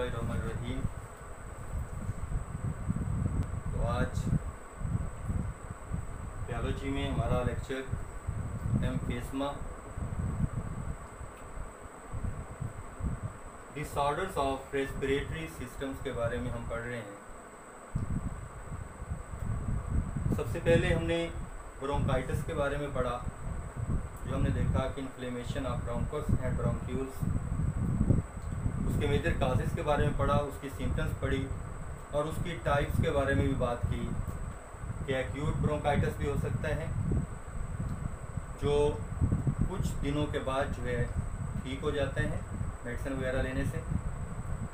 बिस्मिल्लाहिर्रहमानिर्रहीम। तो आज बायोलॉजी में हमारा lecture emphysema disorders of respiratory systems के बारे में हम पढ़ रहे हैं। सबसे पहले हमने ब्रोंकाइटिस के बारे में पढ़ा, जो हमने देखा कि inflammation of bronchus and bronchioles, उसके मेजर काजेस के बारे में पढ़ा, उसकी सिम्टम्स पढ़ी और उसकी टाइप्स के बारे में भी बात की कि एक्यूट ब्रोंकाइटिस भी हो सकता है जो कुछ दिनों के बाद जो है ठीक हो जाते हैं मेडिसिन वगैरह लेने से,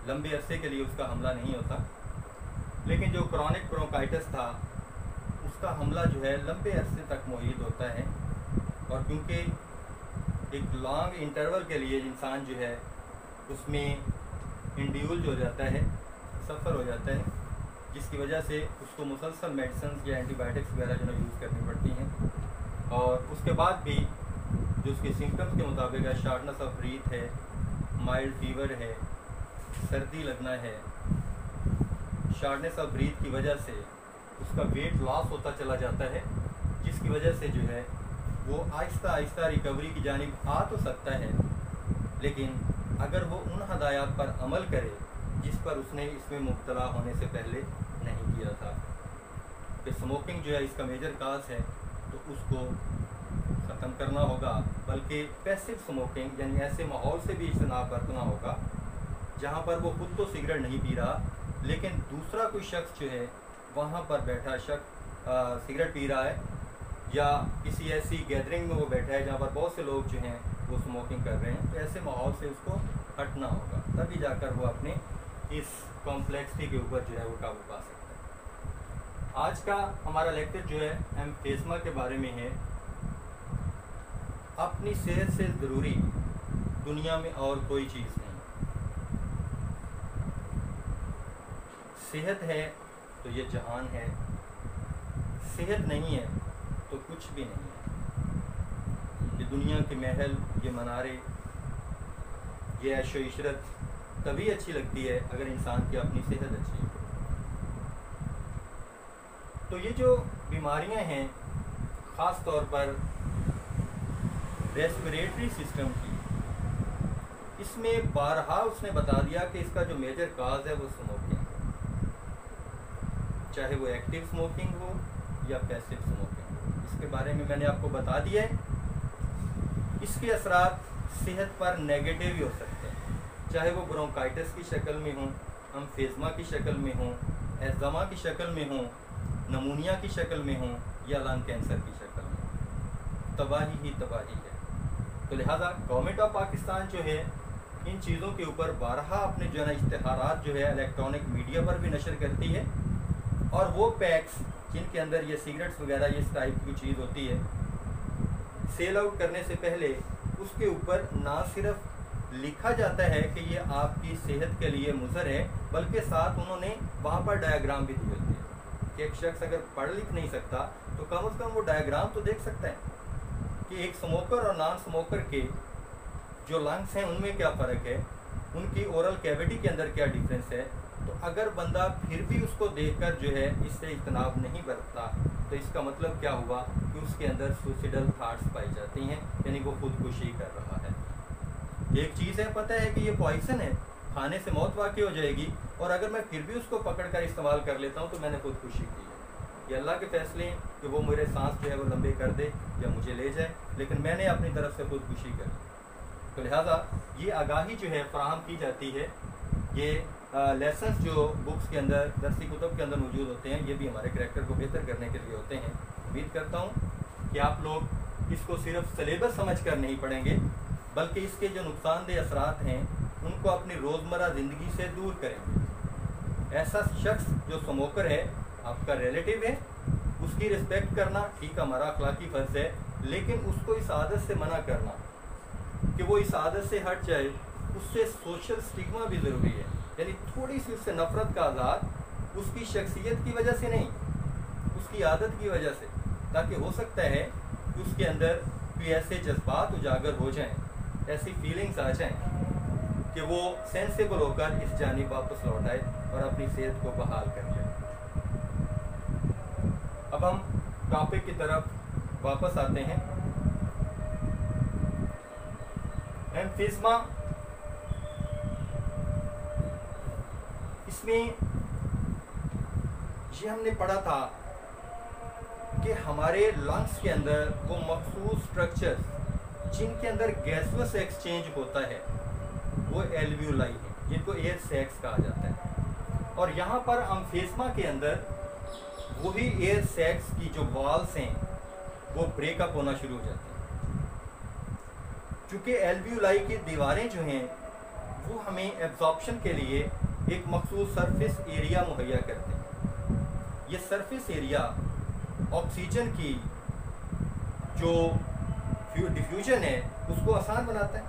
लंबे अरसे के लिए उसका हमला नहीं होता। लेकिन जो क्रॉनिक ब्रोंकाइटिस था उसका हमला जो है लंबे अरसे तक मुहीत होता है, और क्योंकि एक लॉन्ग इंटरवल के लिए इंसान जो है उसमें इंड्यूल हो जाता है, सफ़र हो जाता है, जिसकी वजह से उसको मुसलसल मेडिसिन या एंटीबायोटिक्स वगैरह जो है यूज़ करनी पड़ती हैं। और उसके बाद भी जो उसके सिम्टम्स के मुताबिक है, शॉर्टनेस ऑफ ब्रीथ है, माइल्ड फीवर है, सर्दी लगना है, शॉर्टनेस ऑफ ब्रीथ की वजह से उसका वेट लॉस होता चला जाता है, जिसकी वजह से जो है वो आहिस्ता आहिस्ता रिकवरी की जानिब आ तो सकता है, लेकिन अगर वो उन हदायत पर अमल करे जिस पर उसने इसमें मुब्तला होने से पहले नहीं किया था। कि स्मोकिंग जो है इसका मेजर काज है, तो उसको ख़त्म करना होगा, बल्कि पैसिव स्मोकिंग यानी ऐसे माहौल से भी इज्तनाब बरतना होगा जहाँ पर वो खुद तो सिगरेट नहीं पी रहा, लेकिन दूसरा कोई शख्स जो है वहाँ पर बैठा शख्स सिगरेट पी रहा है, या किसी ऐसी गैदरिंग में वो बैठा है जहाँ पर बहुत से लोग जो हैं वो स्मोकिंग कर रहे हैं। तो ऐसे माहौल से उसको हटना होगा, तभी जाकर वो अपने इस कॉम्प्लेक्सिटी के ऊपर जो है वो काबू पा सकता है। आज का हमारा लेक्चर जो है एम्फिज़मा के बारे में है। अपनी सेहत से ज़रूरी दुनिया में और कोई चीज़ नहीं। सेहत है तो ये जहान है, सेहत नहीं है तो कुछ भी नहीं है। ये दुनिया के महल, ये मनारे, ये ऐशो इशरत तभी अच्छी लगती है अगर इंसान की अपनी सेहत अच्छी है। तो ये जो बीमारियां हैं, ख़ास तौर पर रेस्पिरेटरी सिस्टम की, इसमें बारहा उसने बता दिया कि इसका जो मेजर काज है वो स्मोकिंग, चाहे वो एक्टिव स्मोकिंग हो या पैसिव स्मोकिंग हो। इसके बारे में मैंने आपको बता दिया है। इसके असरात सेहत पर नेगेटिव ही हो सकते हैं, चाहे वो ब्रोंकाइटिस की शक्ल में हो, एम्फिज़मा की शक्ल में हो, एज़मा की शक्ल में हो, नमूनिया की शक्ल में हो, या लंग कैंसर की शक्ल में हो। तबाही ही तबाही है। तो लिहाजा गवर्नमेंट ऑफ पाकिस्तान जो है इन चीज़ों के ऊपर बारहा अपने जो है ना इश्तिहारात जो है इलेक्ट्रॉनिक मीडिया पर भी नशर करती है, और वो पैक्स जिनके अंदर ये सिगरेट्स वगैरह इस टाइप की चीज़ होती है, सेल आउट करने से पहले उसके ऊपर ना सिर्फ लिखा जाता है कि ये आपकी सेहत के लिए मुज़र है, बल्कि साथ उन्होंने वहाँ पर डायग्राम भी दी होती है कि एक शख्स अगर पढ़ लिख नहीं सकता तो कम से कम वो डायग्राम तो देख सकता है कि एक स्मोकर और नॉन स्मोकर के जो लंग्स हैं उनमें क्या फ़र्क है, उनकी ओरल कैविटी के अंदर क्या डिफरेंस है। तो अगर बंदा फिर भी उसको देखकर जो है इससे इज्तनाब नहीं बरतता, तो इसका मतलब क्या हुआ कि उसके अंदर सुसाइडल थाट्स पाई जाती हैं, यानी वो खुदकुशी कर रहा है। एक चीज़ है, पता है कि ये पॉइजन है, खाने से मौत वाक़ई हो जाएगी, और अगर मैं फिर भी उसको पकड़कर इस्तेमाल कर लेता हूँ तो मैंने खुदकुशी की है। ये अल्लाह के फैसले हैं कि वो मेरे सांस जो है वो लंबे कर दे या मुझे ले जाए, लेकिन मैंने अपनी तरफ से खुदकुशी कर ली। तो लिहाजा ये आगाही जो है फराहम की जाती है। ये लेसन्स जो बुक्स के अंदर, दरसी कुतुब के अंदर मौजूद होते हैं, ये भी हमारे करैक्टर को बेहतर करने के लिए होते हैं। उम्मीद करता हूँ कि आप लोग इसको सिर्फ सिलेबस समझ कर नहीं पढ़ेंगे, बल्कि इसके जो नुकसानदेह असरात हैं उनको अपनी रोज़मर्रा ज़िंदगी से दूर करेंगे। ऐसा शख्स जो स्मोकर है, आपका रिलेटिव है, उसकी रिस्पेक्ट करना ठीक हमारा अखलाकी फ़र्ज़ है, लेकिन उसको इस आदत से मना करना कि वो इस आदत से हट जाए, उससे सोशल स्टिग्मा भी ज़रूरी है, यानी थोड़ी सी उससे नफ़रत का आज़ाद, उसकी शख्सियत की वजह से नहीं, उसकी आदत की वजह से, ताकि हो सकता है कि उसके अंदर कोई ऐसे जज्बात उजागर हो जाएं, ऐसी फीलिंग्स आ जाएं कि वो सेंसेबल होकर इस जानिब वापस लौट आए और अपनी सेहत को बहाल कर ले। अब हम टॉपिक की तरफ वापस आते हैं। एम्फिस्मा, इसमें ये हमने पढ़ा था कि हमारे लंग्स के अंदर वो मखसूस स्ट्रक्चर्स जिनके अंदर गैसवस एक्सचेंज होता है वो एल्वियोलाई है, जिनको एयर सैक्स कहा जाता है। और यहाँ पर एम्फिस्मा के अंदर वही एयर सैक्स की जो वॉल्स हैं वो ब्रेकअप होना शुरू हो जाती हैं। चूँकि एल्वियोलाई की दीवारें जो हैं वो हमें एब्जॉर्प्शन के लिए एक मखसूस सरफेस एरिया मुहैया करते हैं। ये सरफेस एरिया ऑक्सीजन की जो डिफ्यूजन है उसको आसान बनाता है।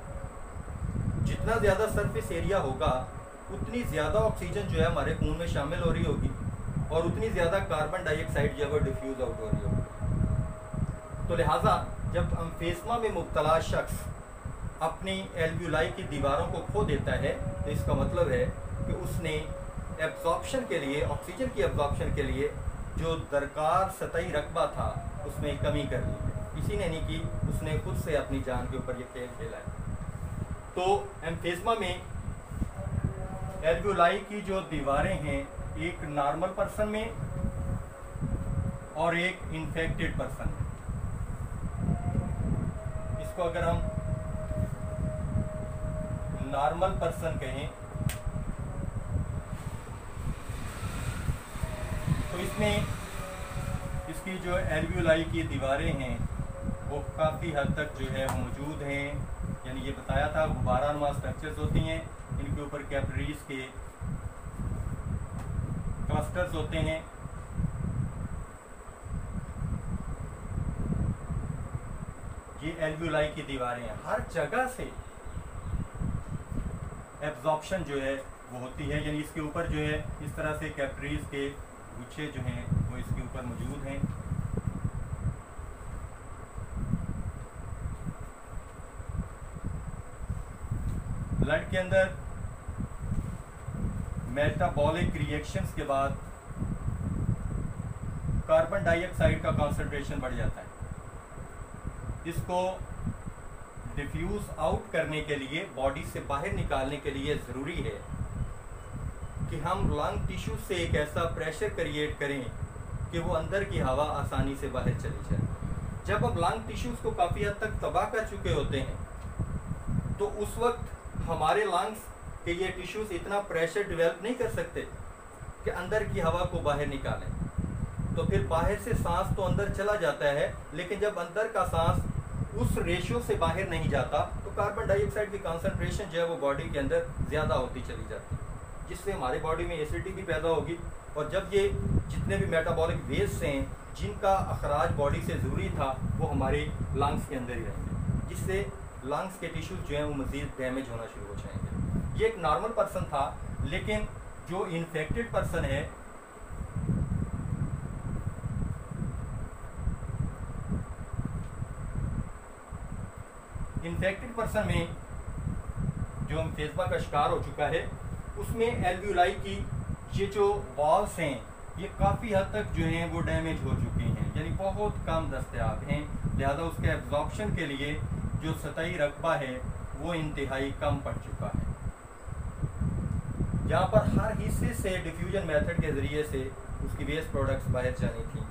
जितना ज़्यादा सरफेस एरिया होगा उतनी ज़्यादा ऑक्सीजन जो है हमारे खून में शामिल हो रही होगी और उतनी ज़्यादा कार्बन डाइऑक्साइड जो है वो डिफ्यूज़ आउट हो रही होगी। तो लिहाजा जब एम्फिस्मा में मुब्तला शख्स अपनी एल्वियोलाई की दीवारों को खो देता है तो इसका मतलब है कि उसने एब्जॉर्प्शन के लिए, ऑक्सीजन की एब्जॉर्प्शन के लिए जो दरकार सतही रकबा था उसमें कमी कर ली है। इसी ने नहीं की, उसने खुद से अपनी जान के ऊपर ये खेल खेला है। तो एम्फिस्मा में एल्वियोलाई की जो दीवारें हैं, एक नॉर्मल पर्सन में और एक इन्फेक्टेड पर्सन में। इसको अगर हम नॉर्मल पर्सन कहें तो इसमें इसकी जो एल्वियोलाई की दीवारें हैं वो काफ़ी हद तक जो है मौजूद हैं। यानी ये बताया था गुब्बारानुमा स्ट्रक्चर्स होती हैं, इनके ऊपर कैपिलरीज के क्लस्टर्स होते हैं। ये एल्वियोलाई की दीवारें हैं, हर जगह से एब्जॉर्प्शन जो है वो होती है। यानी इसके ऊपर जो है इस तरह से कैपिलरीज के गुच्छे जो हैं वो इसके ऊपर मौजूद हैं। ब्लड के अंदर मेटाबॉलिक रिएक्शंस के बाद कार्बन डाइऑक्साइड का कंसंट्रेशन बढ़ जाता है। इसको डिफ्यूज आउट करने के लिए, बॉडी से बाहर निकालने के लिए ज़रूरी है कि हम लंग टिश्यू से एक ऐसा प्रेशर क्रिएट करें कि वो अंदर की हवा आसानी से बाहर चली जाए। जब हम लंग टिश्यूज़ को काफ़ी हद तक तबाह कर चुके होते हैं तो उस वक्त हमारे लंग्स के ये टिश्यूज़ इतना प्रेशर डेवलप नहीं कर सकते कि अंदर की हवा को बाहर निकालें। तो फिर बाहर से सांस तो अंदर चला जाता है, लेकिन जब अंदर का सांस उस रेशियो से बाहर नहीं जाता तो कार्बन डाइऑक्साइड की कंसंट्रेशन जो है वो बॉडी के अंदर ज़्यादा होती चली जाती है, जिससे हमारी बॉडी में एसिडिटी भी पैदा होगी। और जब ये जितने भी मेटाबॉलिक वेस्ट हैं जिनका अखराज बॉडी से ज़रूरी था वो हमारे लंग्स के अंदर ही रहेंगे, जिससे लंग्स के टिश्यूज जो हैं वो मज़ीद डैमेज होना शुरू हो जाएंगे। ये एक नॉर्मल पर्सन था, लेकिन जो इन्फेक्टेड पर्सन है इन्फेक्टेड पर्सन में जो एम्फिस्मा का शिकार हो चुका है उसमें एल्वियोलाई की ये जो वॉल्स हैं ये काफ़ी हद तक जो हैं वो डैमेज हो चुके हैं, यानी बहुत कम दस्तयाब हैं। लिहाजा उसके एब्जॉर्प्शन के लिए जो सतही रकबा है वो इंतहाई कम पड़ चुका है। जहाँ पर हर हिस्से से डिफ्यूजन मेथड के ज़रिए से उसकी वेस्ट प्रोडक्ट्स बाहर जानी थी,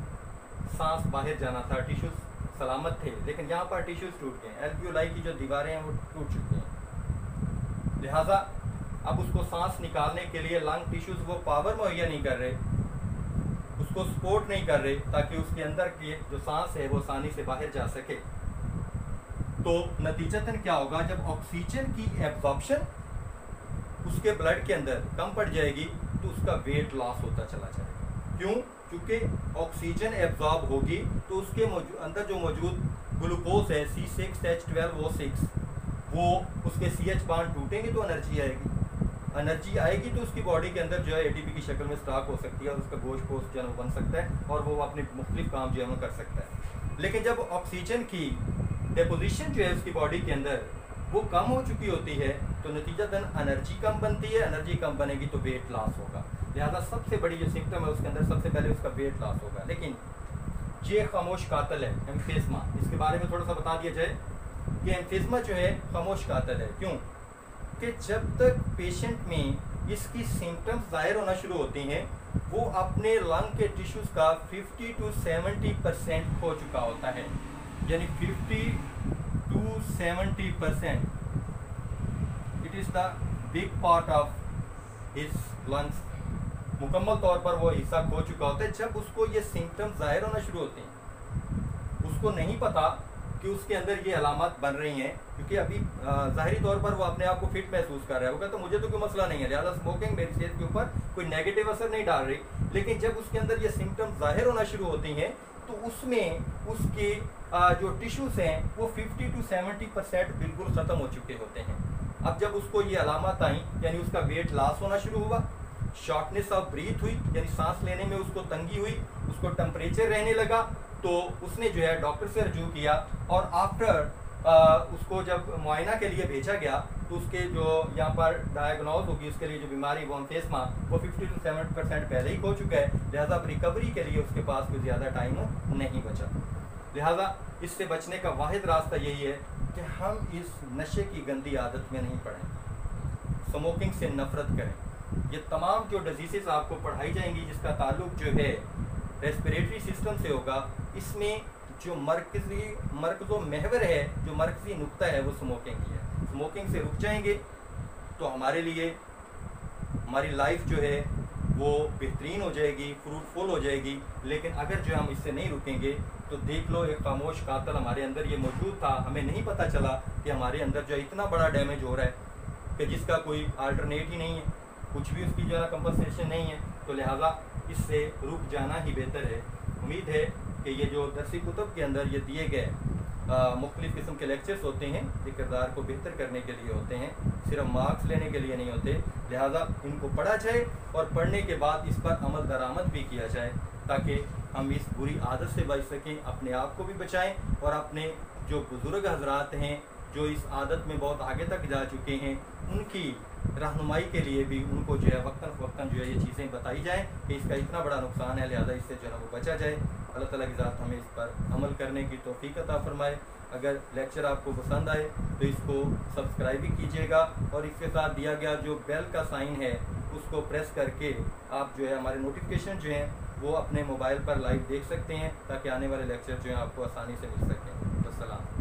सांस बाहर जाना था, टिश्यूज़ सलामत थे, लेकिन यहाँ पर टिश्यूज़ टूट गए। एल्वियोलाई की जो दीवारें हैं वो टूट चुकी हैं। लिहाजा अब उसको सांस निकालने के लिए लंग टिश्यूज़ वो पावर मुहैया नहीं कर रहे, उसको सपोर्ट नहीं कर रहे ताकि उसके अंदर की जो सांस है वो आसानी से बाहर जा सके। तो नतीजतन क्या होगा, जब ऑक्सीजन की एब्जॉर्प्शन उसके ब्लड के अंदर कम पड़ जाएगी तो उसका वेट लॉस होता चला जाएगा। क्यों? क्योंकि ऑक्सीजन एब्जॉर्ब होगी तो उसके अंदर जो मौजूद ग्लूकोज है C6H12O6 वो उसके CH बांड टूटेंगे तो एनर्जी आएगी। एनर्जी आएगी तो उसकी बॉडी के अंदर जो है ATP की शक्ल में स्टॉक हो सकती है और उसका गोश्त पोस्ट जो है बन सकता है और वो अपने मुख्तलिफ काम जो है कर सकता है। लेकिन जब ऑक्सीजन की डिपोजिशन जो है उसकी बॉडी के अंदर वो कम हो चुकी होती है तो नतीजतन एनर्जी कम बनती है, एनर्जी कम बनेगी तो वेट लॉस होगा। लिहाजा सबसे बड़ी जो सिम्टम है उसके अंदर सबसे पहले उसका वेट लॉस होगा। लेकिन ये खामोश कातिल है एम्फिस्मा, इसके बारे में थोड़ा सा बता दिया जाए कि एम्फिस्मा जो है खामोश कातिल है। क्यों? कि जब तक पेशेंट में इसकी सिम्टम्स जाहिर होना शुरू होती हैं वो अपने लंग के टिश्यूज़ का 50 to 70% खो चुका होता है, यानी 50 to 70%। It is the big part of his lungs, मुकम्मल तौर पर वो हिस्सा खो चुका होता है। जब उसको ये सिम्टम्स जाहिर होना शुरू होते हैं उसको नहीं पता कि उसके अंदर ये अलामत बन रही हैं, क्योंकि अभी ज़ाहिरी तौर पर वो अपने आप को फिट महसूस कर रहा होगा तो मुझे तो कोई मसला नहीं है, लिहाजा स्मोकिंग मेरी सेहत के ऊपर कोई नेगेटिव असर नहीं डाल रही। लेकिन जब उसके अंदर ये सिम्टम्स जाहिर होना शुरू होती हैं तो उसमें उसके जो टिश्यूज़ हैं वो 50 to 70% बिल्कुल ख़त्म हो चुके होते हैं। अब जब उसको ये अलामत आई यानी उसका वेट लॉस होना शुरू हुआ, शॉर्टनेस ऑफ ब्रीथ हुई यानी सांस लेने में उसको तंगी हुई, उसको टेम्परेचर रहने लगा, तो उसने जो है डॉक्टर से रजू किया और आफ्टर उसको जब मुआयना के लिए भेजा गया तो उसके जो यहाँ पर डायग्नोज होगी उसके लिए जो बीमारी वो एम्फिस्मा वो 50 to 70% पहले ही हो चुका है। लिहाजा अब रिकवरी के लिए उसके पास कोई ज़्यादा टाइम नहीं बचा। लिहाजा इससे बचने का वाहिद रास्ता यही है कि हम इस नशे की गंदी आदत में नहीं पड़ें, स्मोकिंग से नफरत करें। ये तमाम जो डिजीज़ आपको पढ़ाई जाएंगी जिसका ताल्लुक जो है रेस्पिरेटरी सिस्टम से होगा, इसमें जो मरकज़ो महवर है, जो मरकज़ी नुक्ता है वो स्मोकिंग ही है। स्मोकिंग से रुक जाएंगे तो हमारे लिए हमारी लाइफ जो है वो बेहतरीन हो जाएगी, फ्रूटफुल हो जाएगी। लेकिन अगर जो हम इससे नहीं रुकेंगे तो देख लो एक खामोश कातिल हमारे अंदर ये मौजूद था, हमें नहीं पता चला कि हमारे अंदर जो इतना बड़ा डैमेज हो रहा है कि जिसका कोई अल्टरनेट ही नहीं है, कुछ भी उसकी जो है कंपनसेशन नहीं है। तो लिहाजा इससे रुक जाना ही बेहतर है। उम्मीद है कि ये जो दरसी कुतुब के अंदर ये दिए गए मुख्तलिफ़ किस्म के लेक्चर्स होते हैं ये किरदार को बेहतर करने के लिए होते हैं, सिर्फ मार्क्स लेने के लिए नहीं होते। लिहाजा इनको पढ़ा जाए और पढ़ने के बाद इस पर अमल दरामद भी किया जाए ताकि हम इस बुरी आदत से बच सकें, अपने आप को भी बचाएं और अपने जो बुज़ुर्ग हजरात हैं जो इस आदत में बहुत आगे तक जा चुके हैं उनकी रहनुमाई के लिए भी उनको जो है वक्तन फ़वक्तन जो है ये चीज़ें बताई जाएं कि इसका इतना बड़ा नुकसान है, लिहाजा इससे जो है वो बचा जाए। अल्लाह ताला की ज़ात हमें इस पर अमल करने की तौफ़ीक अता फरमाए। अगर लेक्चर आपको पसंद आए तो इसको सब्सक्राइब भी कीजिएगा और इसके साथ दिया गया जो बेल का साइन है उसको प्रेस करके आप जो है हमारे नोटिफिकेशन जो हैं वो अपने मोबाइल पर लाइव देख सकते हैं ताकि आने वाले लेक्चर जो हैं आपको आसानी से मिल सकें। अस्सलाम।